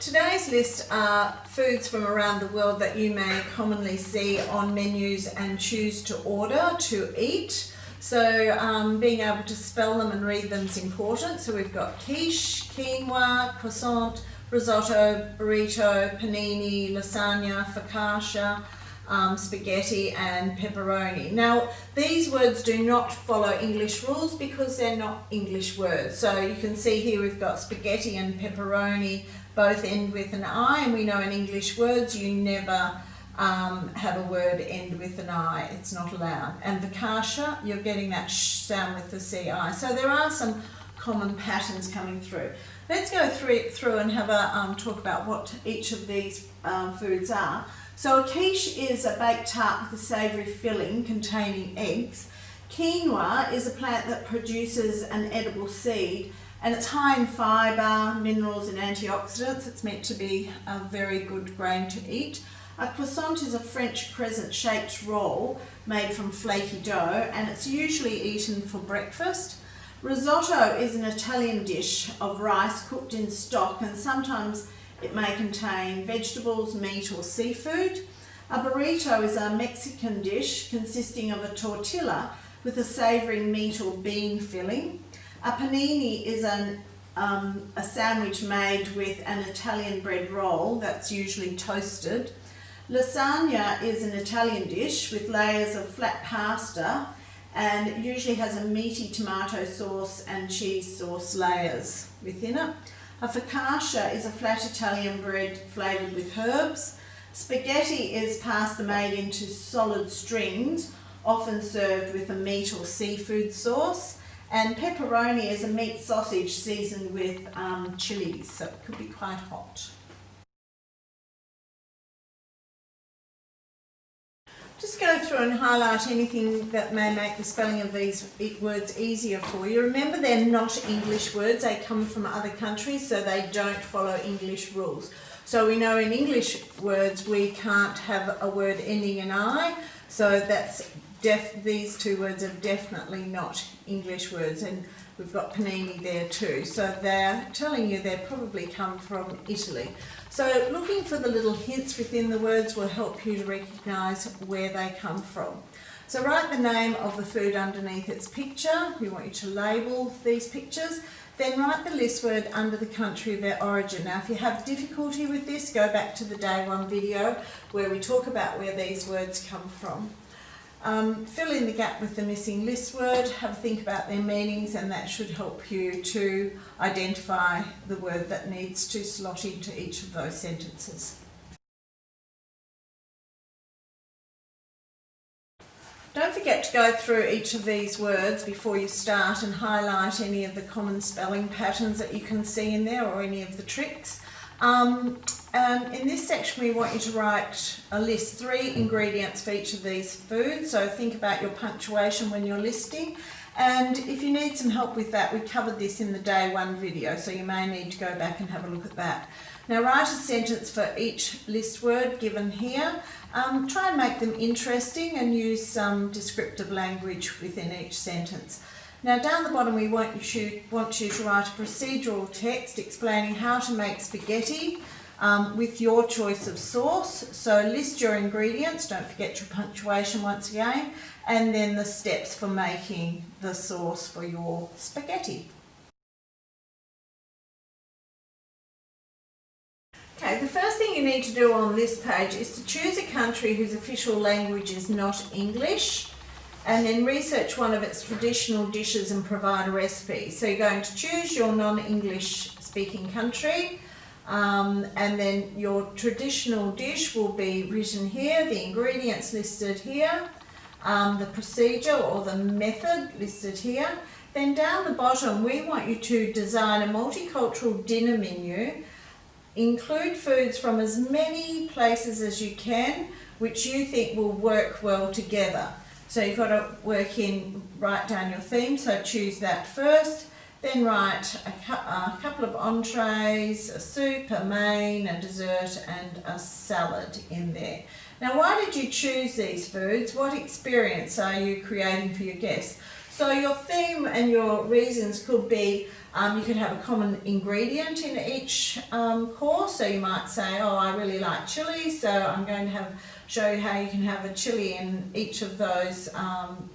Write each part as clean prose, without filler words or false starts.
Today's list are foods from around the world that you may commonly see on menus and choose to order to eat. So being able to spell them and read them is important. So we've got quiche, quinoa, croissant, risotto, burrito, panini, lasagna, focaccia, spaghetti and pepperoni. Now these words do not follow English rules because they're not English words. So you can see here we've got spaghetti and pepperoni both end with an I, and we know in English words you never have a word end with an I, it's not allowed. And focaccia, you're getting that sh sound with the CI. So there are some common patterns coming through. Let's go through and have a talk about what each of these foods are. So a quiche is a baked tart with a savoury filling containing eggs. Quinoa is a plant that produces an edible seed, and it's high in fibre, minerals and antioxidants. It's meant to be a very good grain to eat. A croissant is a French crescent-shaped roll made from flaky dough, and it's usually eaten for breakfast. Risotto is an Italian dish of rice cooked in stock, and sometimes it may contain vegetables, meat or seafood. A burrito is a Mexican dish consisting of a tortilla with a savoury meat or bean filling. A panini is a sandwich made with an Italian bread roll that's usually toasted. Lasagna is an Italian dish with layers of flat pasta, and it usually has a meaty tomato sauce and cheese sauce layers within it. A focaccia is a flat Italian bread flavoured with herbs. Spaghetti is pasta made into solid strings, often served with a meat or seafood sauce. And pepperoni is a meat sausage seasoned with chilies, so it could be quite hot. Just go through and highlight anything that may make the spelling of these words easier for you. Remember, they're not English words, they come from other countries, so they don't follow English rules. So we know in English words we can't have a word ending in I, so that's these two words are definitely not English words, and we've got panini there too. So they're telling you they probably come from Italy. So looking for the little hints within the words will help you to recognise where they come from. So write the name of the food underneath its picture. We want you to label these pictures. Then write the list word under the country of their origin. Now if you have difficulty with this, go back to the day one video where we talk about where these words come from. Fill in the gap with the missing list word, have a think about their meanings, and that should help you to identify the word that needs to slot into each of those sentences. Don't forget to go through each of these words before you start and highlight any of the common spelling patterns that you can see in there or any of the tricks. In this section we want you to write a list, 3 ingredients for each of these foods, so think about your punctuation when you're listing, and if you need some help with that, we covered this in the day one video, so you may need to go back and have a look at that. Now write a sentence for each list word given here. Try and make them interesting and use some descriptive language within each sentence. Now down the bottom we want you to write a procedural text explaining how to make spaghetti with your choice of sauce. So list your ingredients, don't forget your punctuation once again, and then the steps for making the sauce for your spaghetti. Okay, the first thing you need to do on this page is to choose a country whose official language is not English, and then research one of its traditional dishes and provide a recipe. So you're going to choose your non-English speaking country, and then your traditional dish will be written here, the ingredients listed here, the procedure or the method listed here. Then down the bottom we want you to design a multicultural dinner menu. Include foods from as many places as you can which you think will work well together. So you've got to write down your theme, so choose that first, then write a couple of entrees, a soup, a main, a dessert and a salad in there. Now why did you choose these foods? What experience are you creating for your guests? So your theme and your reasons could be, you could have a common ingredient in each course. So you might say, oh, I really like chili, so I'm going to show you how you can have a chili in each of those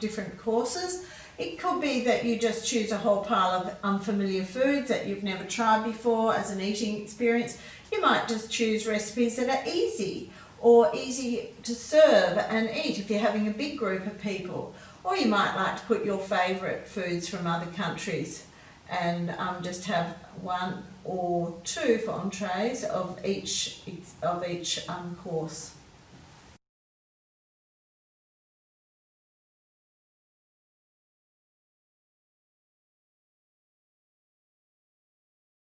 different courses. It could be that you just choose a whole pile of unfamiliar foods that you've never tried before as an eating experience. You might just choose recipes that are easy or easy to serve and eat if you're having a big group of people. Or you might like to put your favourite foods from other countries and just have one or two for entrees of each course.